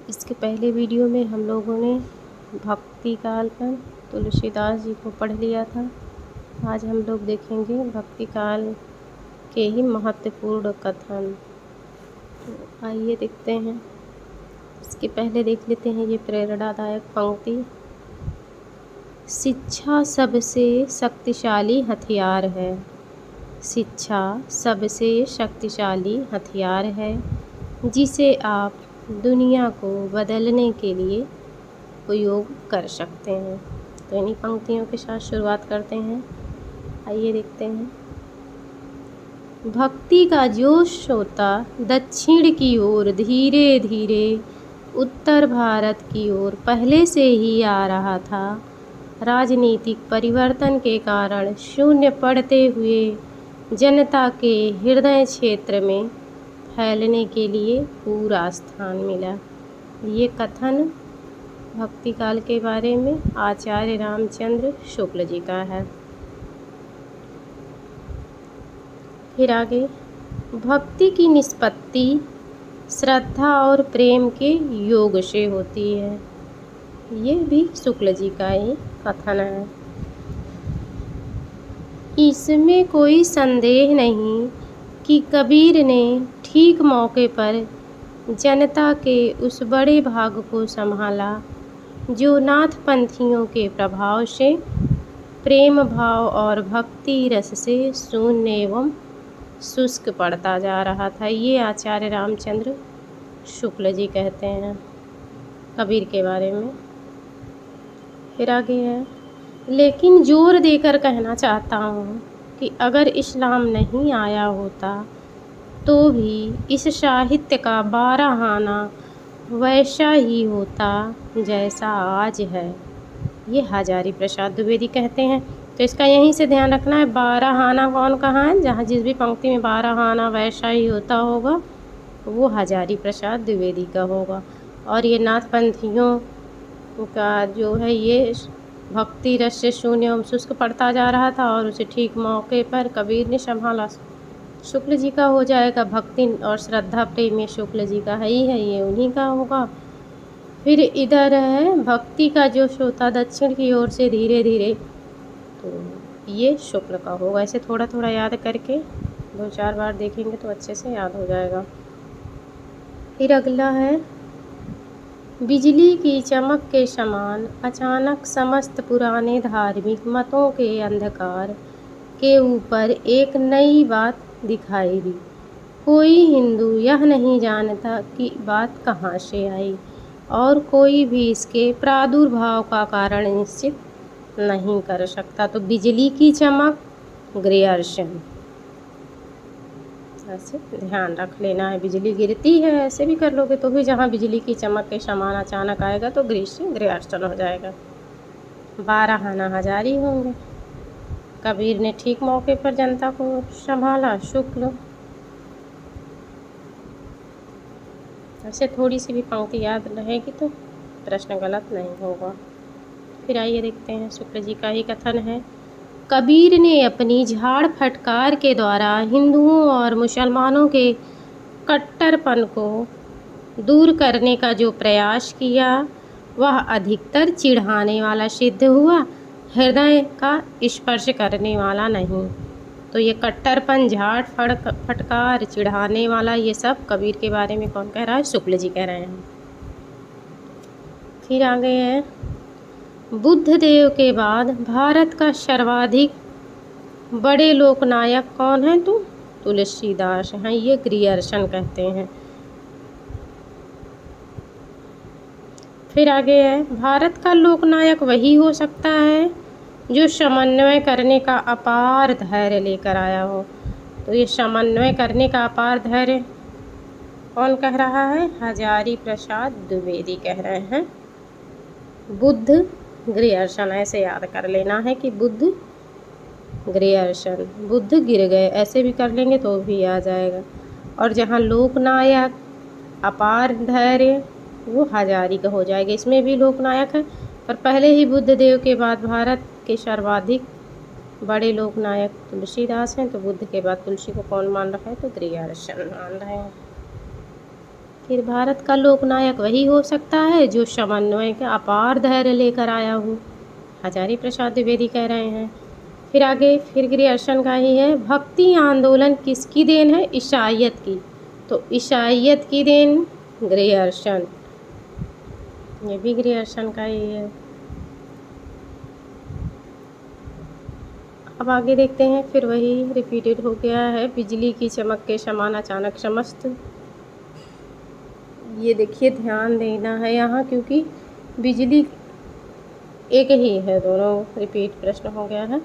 इसके पहले वीडियो में हम लोगों ने भक्ति काल पर तुलसीदास जी को पढ़ लिया था। आज हम लोग देखेंगे भक्ति काल के ही महत्वपूर्ण कथन। तो आइए देखते हैं। इसके पहले देख लेते हैं ये प्रेरणादायक पंक्ति। शिक्षा सबसे शक्तिशाली हथियार है। शिक्षा सबसे शक्तिशाली हथियार है जिसे आप दुनिया को बदलने के लिए उपयोग कर सकते हैं। तो इन्हीं पंक्तियों के साथ शुरुआत करते हैं। आइए देखते हैं। भक्ति का जोश होता दक्षिण की ओर धीरे धीरे उत्तर भारत की ओर पहले से ही आ रहा था। राजनीतिक परिवर्तन के कारण शून्य पड़ते हुए जनता के हृदय क्षेत्र में फैलने के लिए पूरा स्थान मिला। ये कथन भक्ति काल के बारे में आचार्य रामचंद्र शुक्ल जी का है। फिर आगे, भक्ति की निष्पत्ति श्रद्धा और प्रेम के योग से होती है। ये भी शुक्ल जी का ही कथन है। इसमें कोई संदेह नहीं कि कबीर ने ठीक मौके पर जनता के उस बड़े भाग को संभाला जो नाथपंथियों के प्रभाव से प्रेम भाव और भक्ति रस से शून्य एवं शुष्क पड़ता जा रहा था। ये आचार्य रामचंद्र शुक्ल जी कहते हैं कबीर के बारे में। फिर आगे है, लेकिन जोर देकर कहना चाहता हूँ कि अगर इस्लाम नहीं आया होता तो भी इस साहित्य का बारहाना वैसा ही होता जैसा आज है। ये हजारी प्रसाद द्विवेदी कहते हैं। तो इसका यहीं से ध्यान रखना है। बारहाना कौन कहाँ है? जहाँ जिस भी पंक्ति में बारहाना वैसा ही होता होगा वो हजारी प्रसाद द्विवेदी का होगा। और ये नाथपंथियों का जो है ये भक्ति रस से शून्य एवं शुष्क पड़ता जा रहा था और उसे ठीक मौके पर कबीर ने संभाला। शुक्ल जी का हो जाएगा। भक्ति और श्रद्धा प्रेम ये शुक्ल जी का है ही है, ये उन्हीं का होगा। फिर इधर है, भक्ति का जोश होता दक्षिण की ओर से धीरे धीरे, तो ये शुक्ल का होगा। ऐसे थोड़ा थोड़ा याद करके 2-4 बार देखेंगे तो अच्छे से याद हो जाएगा। फिर अगला है, बिजली की चमक के समान अचानक समस्त पुराने धार्मिक मतों के अंधकार के ऊपर एक नई बात दिखाई दी। कोई हिंदू यह नहीं जानता कि बात कहाँ से आई और कोई भी इसके प्रादुर्भाव का कारण निश्चित नहीं कर सकता। तो बिजली की चमक, ग्रेयर्शन, ऐसे ध्यान रख लेना है। बिजली गिरती है ऐसे भी कर लोगे तो भी जहाँ बिजली की चमक के समान अचानक आएगा तो ग्रेयर्शन हो जाएगा। बारहाना हजारी होंगे। कबीर ने ठीक मौके पर जनता को संभाला, शुक्ल। ऐसे थोड़ी सी भी पंक्ति याद रहेगी तो प्रश्न गलत नहीं होगा। फिर आइए देखते हैं, शुक्ल जी का ही कथन है। कबीर ने अपनी झाड़ फटकार के द्वारा हिंदुओं और मुसलमानों के कट्टरपन को दूर करने का जो प्रयास किया वह अधिकतर चिढ़ाने वाला सिद्ध हुआ, हृदय का स्पर्श करने वाला नहीं। तो ये कट्टरपन, झाड़ फटकार, चिढ़ाने वाला, ये सब कबीर के बारे में कौन कह रहा है? शुक्ल जी कह रहे हैं। फिर आगे है, बुद्ध देव के बाद भारत का सर्वाधिक बड़े लोकनायक कौन है? तो तुलसीदास हैं। ये ग्रियर्सन कहते हैं। फिर आगे है, भारत का लोकनायक वही हो सकता है जो समन्वय करने का अपार धैर्य लेकर आया हो। तो ये समन्वय करने का अपार धैर्य कौन कह रहा है? हजारी प्रसाद द्विवेदी कह रहे हैं। बुद्ध ग्रियर्सन, ऐसे याद कर लेना है कि बुद्ध ग्रियर्सन, बुद्ध गिर गए, ऐसे भी कर लेंगे तो भी आ जाएगा। और जहाँ लोकनायक, अपार धैर्य, वो हजारी का हो जाएगा। इसमें भी लोकनायक है पर पहले ही बुद्ध देव के बाद भारत के सर्वाधिक बड़े लोकनायक तुलसीदास हैं, तो बुद्ध के बाद तुलसी को कौन मान रहा है? तो ग्रियर्सन मान रहे हैं। फिर भारत का लोकनायक वही हो सकता है जो समन्वय का अपार धैर्य लेकर आया हो, हजारी प्रसाद द्विवेदी कह रहे हैं। फिर आगे फिर ग्रियर्सन का ही है, भक्ति आंदोलन किसकी देन है? ईसाइयत की। तो ईसाइयत की देन ग्रियर्सन, ये भी ग्रियर्सन का ही है। अब आगे देखते हैं, फिर वही रिपीटेड हो गया है, बिजली की चमक के समान अचानक समस्त। ये देखिए ध्यान देना है यहाँ, क्योंकि बिजली एक ही है, दोनों रिपीट प्रश्न हो गया है।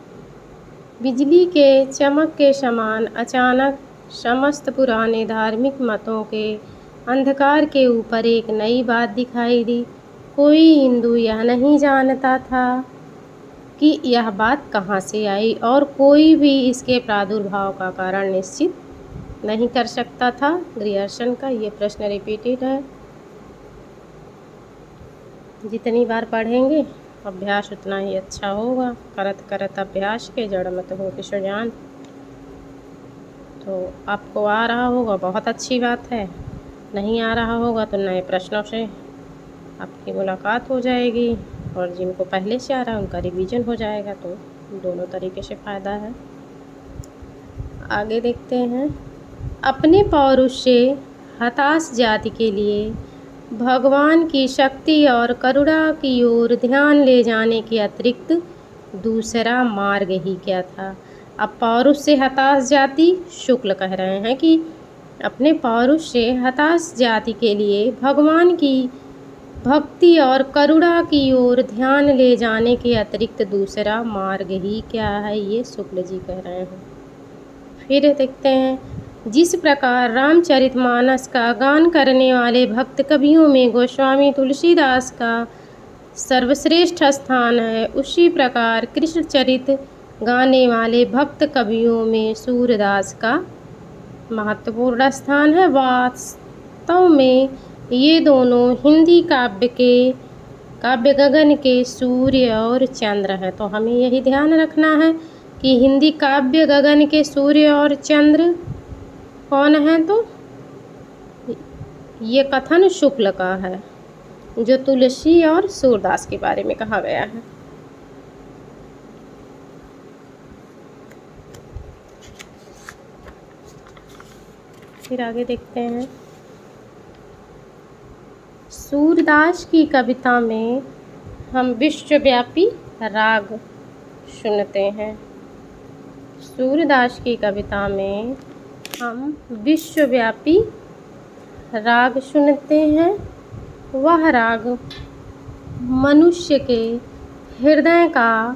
बिजली के चमक के समान अचानक समस्त पुराने धार्मिक मतों के अंधकार के ऊपर एक नई बात दिखाई दी। कोई हिंदू यह नहीं जानता था कि यह बात कहाँ से आई, और कोई भी इसके प्रादुर्भाव का कारण निश्चित नहीं कर सकता था। ग्रियर्सन का ये प्रश्न रिपीटेड है। जितनी बार पढ़ेंगे अभ्यास उतना ही अच्छा होगा। करत करत अभ्यास के जड़ मत हो कि सुजान। तो आपको आ रहा होगा बहुत अच्छी बात है, नहीं आ रहा होगा तो नए प्रश्नों से आपकी मुलाकात हो जाएगी, और जिनको पहले से आ रहा है उनका रिवीजन हो जाएगा, तो दोनों तरीके से फ़ायदा है। आगे देखते हैं, अपने पौरुष से हताश जाति के लिए भगवान की शक्ति और करुणा की ओर ध्यान ले जाने के अतिरिक्त दूसरा मार्ग ही क्या था? अब पौरुष से हताश जाति, शुक्ल कह रहे हैं कि अपने पौरुष से हताश जाति के लिए भगवान की भक्ति और करुणा की ओर ध्यान ले जाने के अतिरिक्त दूसरा मार्ग ही क्या है? ये शुक्ल जी कह रहे हैं। फिर देखते हैं, जिस प्रकार रामचरितमानस का गान करने वाले भक्त कवियों में गोस्वामी तुलसीदास का सर्वश्रेष्ठ स्थान है, उसी प्रकार कृष्णचरित गाने वाले भक्त कवियों में सूरदास का महत्वपूर्ण स्थान है। वास्तव में ये दोनों हिंदी काव्य गगन के सूर्य और चंद्र हैं। तो हमें यही ध्यान रखना है कि हिंदी काव्य गगन के सूर्य और चंद्र कौन है? तो ये कथन शुक्ल का है, जो तुलसी और सूरदास के बारे में कहा गया है। फिर आगे देखते हैं, सूरदास की कविता में हम विश्वव्यापी राग सुनते हैं। सूरदास की कविता में हम विश्वव्यापी राग सुनते हैं। वह राग मनुष्य के हृदय का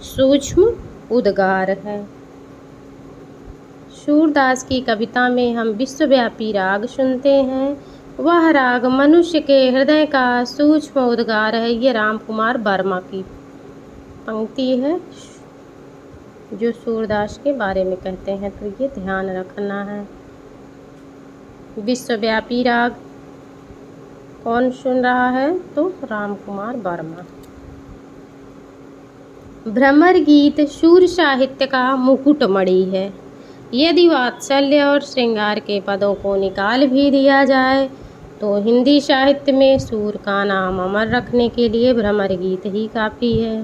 सूक्ष्म उद्गार है। सूरदास की कविता में हम विश्वव्यापी राग सुनते हैं। वह राग मनुष्य के हृदय का सूक्ष्म उद्गार है। ये राम कुमार वर्मा की पंक्ति है, जो सूरदास के बारे में कहते हैं, तो ये ध्यान रखना है। विश्वव्यापी राग कौन सुन रहा है? तो राम कुमार वर्मा। भ्रमर गीत शूर साहित्य का मुकुटमणि है। यदि वात्सल्य और श्रृंगार के पदों को निकाल भी दिया जाए तो हिंदी साहित्य में सूर का नाम अमर रखने के लिए भ्रमर गीत ही काफ़ी है।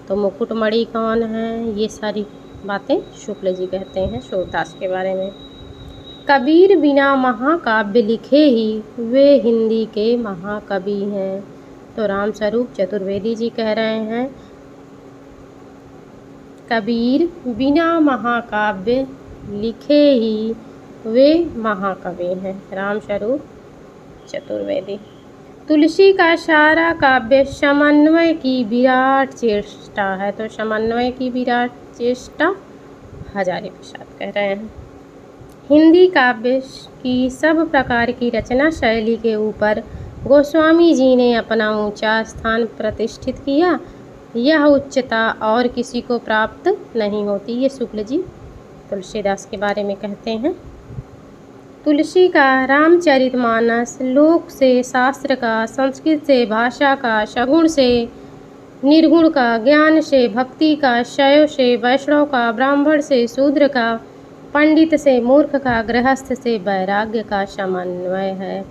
तो मुकुटमणि कौन है? ये सारी बातें शुक्ल जी कहते हैं सूरदास के बारे में। कबीर बिना महाकाव्य लिखे ही वे हिंदी के महाकवि हैं। तो रामस्वरूप चतुर्वेदी जी कह रहे हैं, कबीर बिना महाकाव्य लिखे ही वे महाकवि हैं। रामस्वरूप चतुर्वेदी। तुलसी का सारा काव्य समन्वय की विराट चेष्टा है। तो समन्वय की विराट चेष्टा हजारी प्रसाद कह रहे हैं। हिंदी काव्य की सब प्रकार की रचना शैली के ऊपर गोस्वामी जी ने अपना ऊंचा स्थान प्रतिष्ठित किया। यह उच्चता और किसी को प्राप्त नहीं होती। ये शुक्ल जी तुलसीदास के बारे में कहते हैं। तुलसी का रामचरितमानस लोक से, शास्त्र का, संस्कृत से, भाषा का, सगुण से, निर्गुण का, ज्ञान से, भक्ति का, शैव से, वैष्णव का, ब्राह्मण से, शूद्र का, पंडित से, मूर्ख का, गृहस्थ से, वैराग्य का समन्वय है।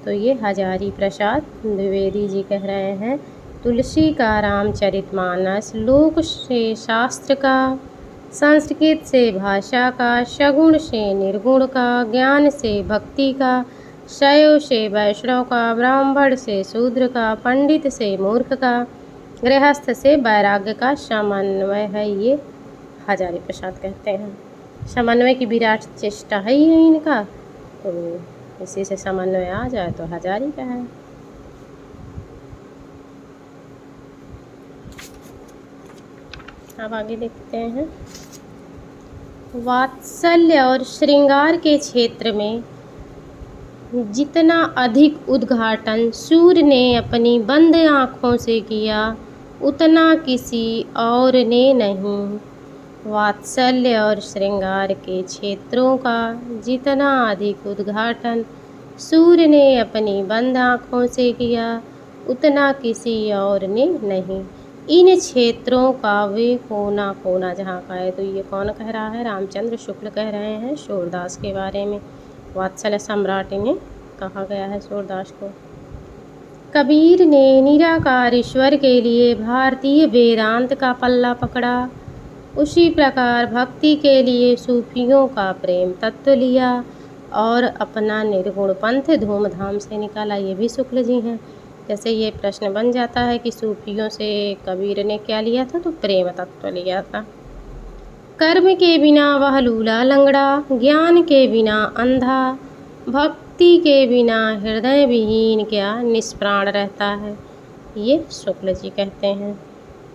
तो ये हजारी प्रसाद द्विवेदी जी कह रहे हैं। तुलसी का रामचरितमानस, लोक से शास्त्र का, संस्कृत से भाषा का, सगुण से निर्गुण का, ज्ञान से भक्ति का, शैव से वैष्णव का, ब्राह्मण से शूद्र का, पंडित से मूर्ख का, गृहस्थ से वैराग्य का समन्वय है, ये हजारी प्रसाद कहते हैं। समन्वय की विराट चेष्टा है ही इनका, तो इसी से समन्वय आ जाए तो हजारी का है। अब आगे देखते हैं। वात्सल्य और श्रृंगार के क्षेत्र में जितना अधिक उद्घाटन सूर्य ने अपनी बंद आँखों से किया, उतना किसी और ने नहीं। वात्सल्य और श्रृंगार के क्षेत्रों का जितना अधिक उद्घाटन सूर्य ने अपनी बंद आँखों से किया, उतना किसी और ने नहीं। इन क्षेत्रों का वे कोना कोना जहाँ का है, तो ये कौन कह रहा है? रामचंद्र शुक्ल कह रहे हैं सूरदास के बारे में। वात्सल्य सम्राट इन्हें कहा गया है सूरदास को। कबीर ने निराकार ईश्वर के लिए भारतीय वेदांत का पल्ला पकड़ा, उसी प्रकार भक्ति के लिए सूफियों का प्रेम तत्व लिया और अपना निर्गुण पंथ धूमधाम से निकाला। ये भी शुक्ल जी हैं। जैसे ये प्रश्न बन जाता है कि सूफियों से कबीर ने क्या लिया था, तो प्रेम तत्व लिया था। कर्म के बिना वह लूला लंगड़ा, ज्ञान के बिना अंधा, भक्ति के बिना हृदय विहीन क्या निष्प्राण रहता है, ये शुक्ल जी कहते हैं।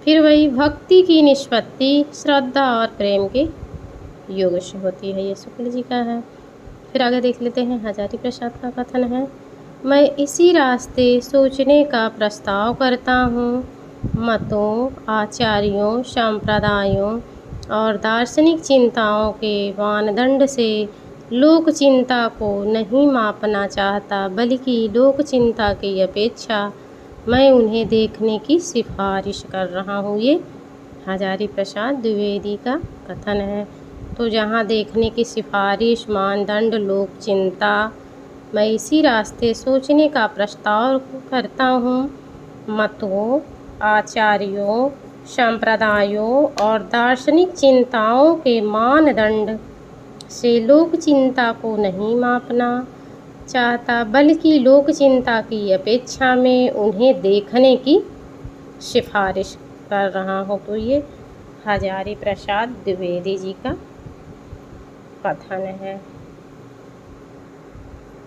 फिर वही भक्ति की निष्पत्ति श्रद्धा और प्रेम के योग से होती है, ये शुक्ल जी का है। फिर आगे देख लेते हैं। हजारी प्रसाद का कथन है, मैं इसी रास्ते सोचने का प्रस्ताव करता हूँ। मतों, आचार्यों, संप्रदायों और दार्शनिक चिंताओं के मानदंड से लोक चिंता को नहीं मापना चाहता, बल्कि लोक चिंता की अपेक्षा मैं उन्हें देखने की सिफारिश कर रहा हूँ। ये हजारी प्रसाद द्विवेदी का कथन है। तो जहाँ देखने की सिफारिश, मानदंड, लोक चिंता, मैं इसी रास्ते सोचने का प्रस्ताव करता हूँ। मतों, आचार्यों, संप्रदायों और दार्शनिक चिंताओं के मानदंड से लोक चिंता को नहीं मापना चाहता, बल्कि लोक चिंता की अपेक्षा में उन्हें देखने की सिफारिश कर रहा हूँ। तो ये हजारी प्रसाद द्विवेदी जी का कथन है।